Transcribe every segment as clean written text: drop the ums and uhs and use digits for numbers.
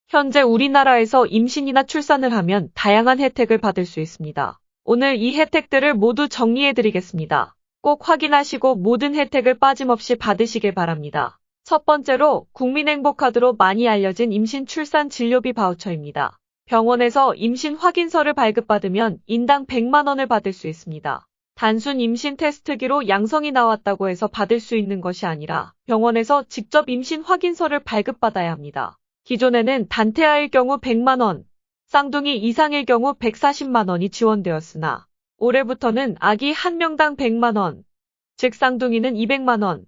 현재 우리나라에서 임신이나 출산을 하면 다양한 혜택을 받을 수 있습니다. 오늘 이 혜택들을 모두 정리해드리겠습니다. 꼭 확인하시고 모든 혜택을 빠짐없이 받으시길 바랍니다. 첫 번째로 국민행복카드로 많이 알려진 임신 출산 진료비 바우처입니다. 병원에서 임신 확인서를 발급받으면 인당 100만 원을 받을 수 있습니다. 단순 임신 테스트기로 양성이 나왔다고 해서 받을 수 있는 것이 아니라 병원에서 직접 임신 확인서를 발급받아야 합니다. 기존에는 단태아일 경우 100만 원, 쌍둥이 이상일 경우 140만 원이 지원되었으나 올해부터는 아기 한 명당 100만 원, 즉 쌍둥이는 200만 원,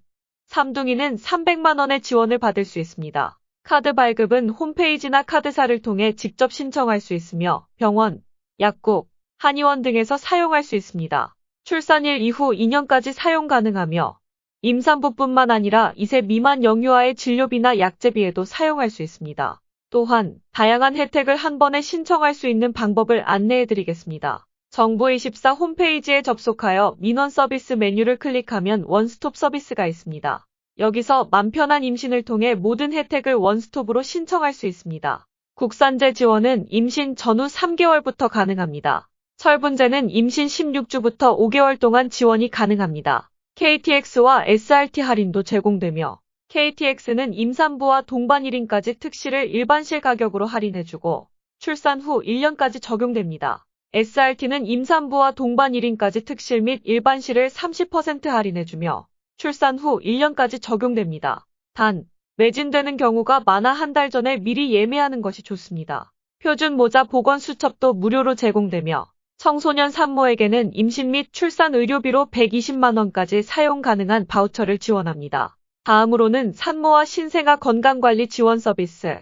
삼둥이는 300만 원의 지원을 받을 수 있습니다. 카드 발급은 홈페이지나 카드사를 통해 직접 신청할 수 있으며 병원, 약국, 한의원 등에서 사용할 수 있습니다. 출산일 이후 2년까지 사용 가능하며 임산부뿐만 아니라 2세 미만 영유아의 진료비나 약제비에도 사용할 수 있습니다. 또한 다양한 혜택을 한 번에 신청할 수 있는 방법을 안내해드리겠습니다. 정부24 홈페이지에 접속하여 민원 서비스 메뉴를 클릭하면 원스톱 서비스가 있습니다. 여기서 맘 편한 임신을 통해 모든 혜택을 원스톱으로 신청할 수 있습니다. 국산제 지원은 임신 전후 3개월부터 가능합니다. 철분제는 임신 16주부터 5개월 동안 지원이 가능합니다. KTX와 SRT 할인도 제공되며 KTX는 임산부와 동반 1인까지 특실을 일반실 가격으로 할인해주고 출산 후 1년까지 적용됩니다. SRT는 임산부와 동반 1인까지 특실 및 일반실을 30% 할인해주며 출산 후 1년까지 적용됩니다. 단, 매진되는 경우가 많아 한 달 전에 미리 예매하는 것이 좋습니다. 표준 모자 보건 수첩도 무료로 제공되며 청소년 산모에게는 임신 및 출산 의료비로 120만 원까지 사용 가능한 바우처를 지원합니다. 다음으로는 산모와 신생아 건강관리 지원 서비스,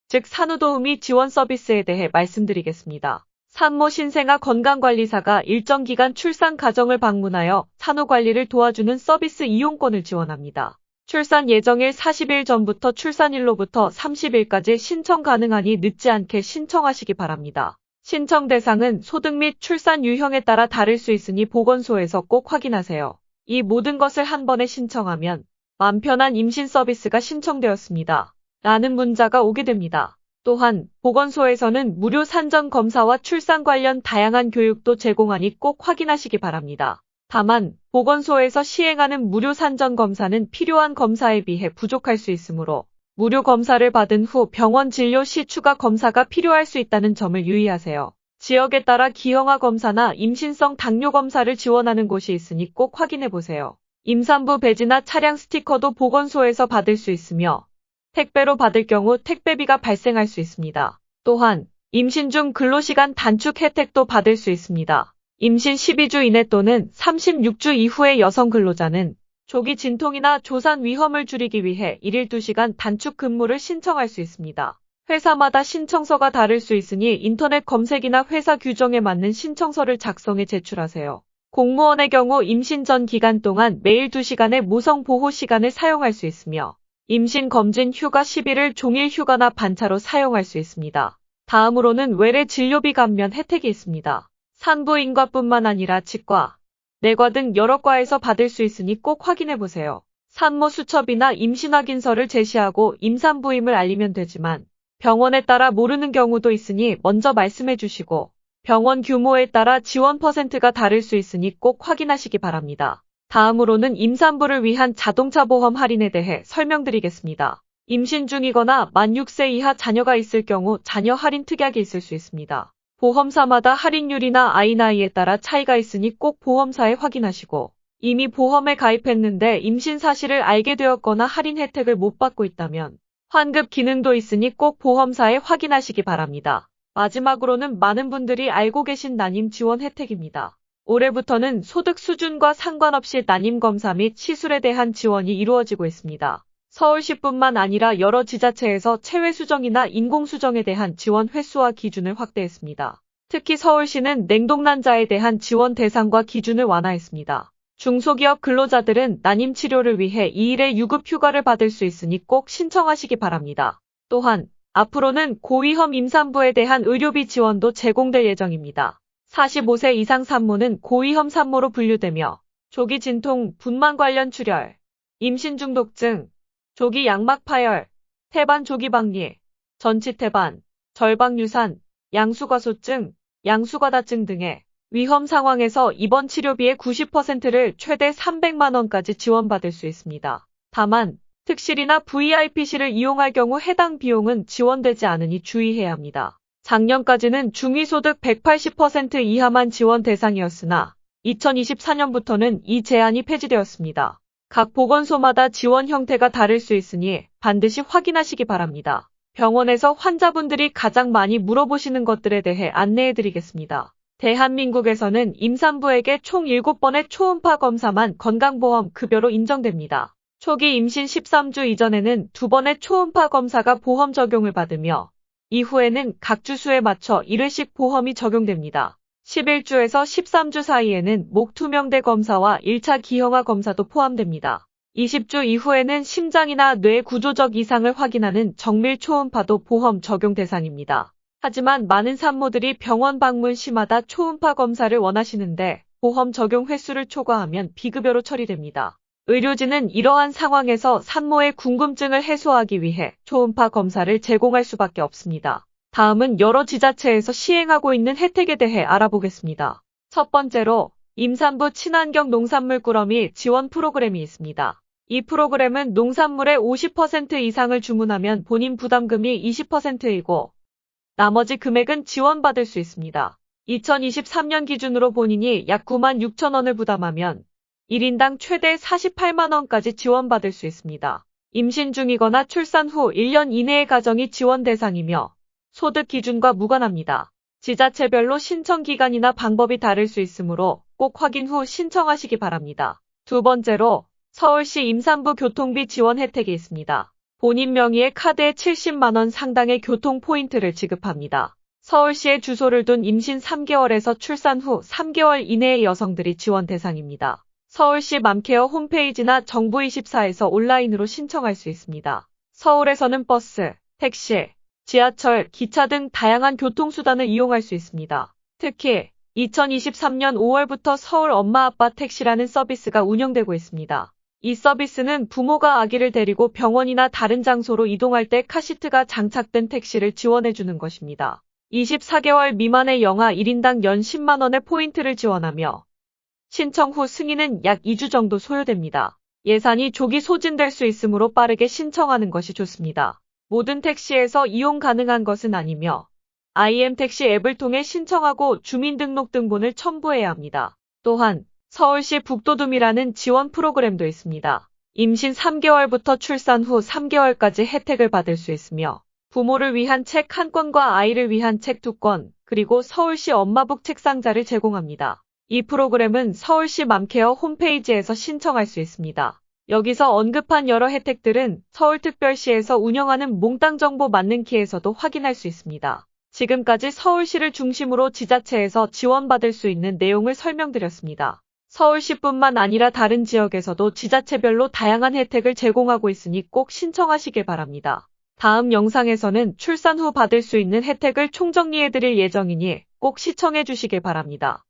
즉 산후도우미 지원 서비스에 대해 말씀드리겠습니다. 산모 신생아 건강관리사가 일정 기간 출산 가정을 방문하여 산후관리를 도와주는 서비스 이용권을 지원합니다. 출산 예정일 40일 전부터 출산일로부터 30일까지 신청 가능하니 늦지 않게 신청하시기 바랍니다. 신청 대상은 소득 및 출산 유형에 따라 다를 수 있으니 보건소에서 꼭 확인하세요. 이 모든 것을 한 번에 신청하면 맘 편한 임신 서비스가 신청되었습니다. 라는 문자가 오게 됩니다. 또한 보건소에서는 무료 산전 검사와 출산 관련 다양한 교육도 제공하니 꼭 확인하시기 바랍니다. 다만 보건소에서 시행하는 무료 산전 검사는 필요한 검사에 비해 부족할 수 있으므로 무료 검사를 받은 후 병원 진료 시 추가 검사가 필요할 수 있다는 점을 유의하세요. 지역에 따라 기형아 검사나 임신성 당뇨 검사를 지원하는 곳이 있으니 꼭 확인해보세요. 임산부 배지나 차량 스티커도 보건소에서 받을 수 있으며 택배로 받을 경우 택배비가 발생할 수 있습니다. 또한 임신 중 근로시간 단축 혜택도 받을 수 있습니다. 임신 12주 이내 또는 36주 이후의 여성 근로자는 조기 진통이나 조산 위험을 줄이기 위해 1일 2시간 단축 근무를 신청할 수 있습니다. 회사마다 신청서가 다를 수 있으니 인터넷 검색이나 회사 규정에 맞는 신청서를 작성해 제출하세요. 공무원의 경우 임신 전 기간 동안 매일 2시간의 모성 보호 시간을 사용할 수 있으며 임신 검진 휴가 10일을 종일 휴가나 반차로 사용할 수 있습니다. 다음으로는 외래 진료비 감면 혜택이 있습니다. 산부인과뿐만 아니라 치과, 내과 등 여러 과에서 받을 수 있으니 꼭 확인해보세요. 산모 수첩이나 임신 확인서를 제시하고 임산부임을 알리면 되지만 병원에 따라 모르는 경우도 있으니 먼저 말씀해주시고 병원 규모에 따라 지원 퍼센트가 다를 수 있으니 꼭 확인하시기 바랍니다. 다음으로는 임산부를 위한 자동차 보험 할인에 대해 설명드리겠습니다. 임신 중이거나 만 6세 이하 자녀가 있을 경우 자녀 할인 특약이 있을 수 있습니다. 보험사마다 할인율이나 아이 나이에 따라 차이가 있으니 꼭 보험사에 확인하시고 이미 보험에 가입했는데 임신 사실을 알게 되었거나 할인 혜택을 못 받고 있다면 환급 기능도 있으니 꼭 보험사에 확인하시기 바랍니다. 마지막으로는 많은 분들이 알고 계신 난임 지원 혜택입니다. 올해부터는 소득 수준과 상관없이 난임 검사 및 시술에 대한 지원이 이루어지고 있습니다. 서울시뿐만 아니라 여러 지자체에서 체외 수정이나 인공 수정에 대한 지원 횟수와 기준을 확대했습니다. 특히 서울시는 냉동난자에 대한 지원 대상과 기준을 완화했습니다. 중소기업 근로자들은 난임 치료를 위해 2일의 유급 휴가를 받을 수 있으니 꼭 신청하시기 바랍니다. 또한 앞으로는 고위험 임산부에 대한 의료비 지원도 제공될 예정입니다. 45세 이상 산모는 고위험 산모로 분류되며 조기 진통, 분만 관련 출혈, 임신 중독증, 조기 양막 파열, 태반 조기 박리, 전치태반, 절박유산, 양수과소증, 양수과다증 등의 위험 상황에서 입원 치료비의 90%를 최대 300만 원까지 지원받을 수 있습니다. 다만 특실이나 VIP실을 이용할 경우 해당 비용은 지원되지 않으니 주의해야 합니다. 작년까지는 중위소득 180% 이하만 지원 대상이었으나 2024년부터는 이 제한이 폐지되었습니다. 각 보건소마다 지원 형태가 다를 수 있으니 반드시 확인하시기 바랍니다. 병원에서 환자분들이 가장 많이 물어보시는 것들에 대해 안내해드리겠습니다. 대한민국에서는 임산부에게 총 7번의 초음파 검사만 건강보험 급여로 인정됩니다. 초기 임신 13주 이전에는 2번의 초음파 검사가 보험 적용을 받으며 이후에는 각 주수에 맞춰 1회씩 보험이 적용됩니다. 11주에서 13주 사이에는 목투명대 검사와 1차 기형아 검사도 포함됩니다. 20주 이후에는 심장이나 뇌 구조적 이상을 확인하는 정밀 초음파도 보험 적용 대상입니다. 하지만 많은 산모들이 병원 방문 시마다 초음파 검사를 원하시는데 보험 적용 횟수를 초과하면 비급여로 처리됩니다. 의료진은 이러한 상황에서 산모의 궁금증을 해소하기 위해 초음파 검사를 제공할 수밖에 없습니다. 다음은 여러 지자체에서 시행하고 있는 혜택에 대해 알아보겠습니다. 첫 번째로 임산부 친환경 농산물 꾸러미 지원 프로그램이 있습니다. 이 프로그램은 농산물의 50% 이상을 주문하면 본인 부담금이 20%이고 나머지 금액은 지원받을 수 있습니다. 2023년 기준으로 본인이 약 9만 6천 원을 부담하면 1인당 최대 48만 원까지 지원받을 수 있습니다. 임신 중이거나 출산 후 1년 이내의 가정이 지원 대상이며 소득 기준과 무관합니다. 지자체별로 신청 기간이나 방법이 다를 수 있으므로 꼭 확인 후 신청하시기 바랍니다. 두 번째로 서울시 임산부 교통비 지원 혜택이 있습니다. 본인 명의의 카드에 70만 원 상당의 교통 포인트를 지급합니다. 서울시에 주소를 둔 임신 3개월에서 출산 후 3개월 이내의 여성들이 지원 대상입니다. 서울시 맘케어 홈페이지나 정부24에서 온라인으로 신청할 수 있습니다. 서울에서는 버스, 택시, 지하철, 기차 등 다양한 교통수단을 이용할 수 있습니다. 특히 2023년 5월부터 서울 엄마 아빠 택시라는 서비스가 운영되고 있습니다. 이 서비스는 부모가 아기를 데리고 병원이나 다른 장소로 이동할 때 카시트가 장착된 택시를 지원해주는 것입니다. 24개월 미만의 영아 1인당 연 10만 원의 포인트를 지원하며 신청 후 승인은 약 2주 정도 소요됩니다. 예산이 조기 소진될 수 있으므로 빠르게 신청하는 것이 좋습니다. 모든 택시에서 이용 가능한 것은 아니며 IM택시 앱을 통해 신청하고 주민등록등본을 첨부해야 합니다. 또한 서울시 북도둠이라는 지원 프로그램도 있습니다. 임신 3개월부터 출산 후 3개월까지 혜택을 받을 수 있으며 부모를 위한 책 1권과 아이를 위한 책 2권, 그리고 서울시 엄마북 책상자를 제공합니다. 이 프로그램은 서울시 맘케어 홈페이지에서 신청할 수 있습니다. 여기서 언급한 여러 혜택들은 서울특별시에서 운영하는 몽땅 정보 만능키에서도 확인할 수 있습니다. 지금까지 서울시를 중심으로 지자체에서 지원받을 수 있는 내용을 설명드렸습니다. 서울시뿐만 아니라 다른 지역에서도 지자체별로 다양한 혜택을 제공하고 있으니 꼭 신청하시길 바랍니다. 다음 영상에서는 출산 후 받을 수 있는 혜택을 총정리해드릴 예정이니 꼭 시청해주시길 바랍니다.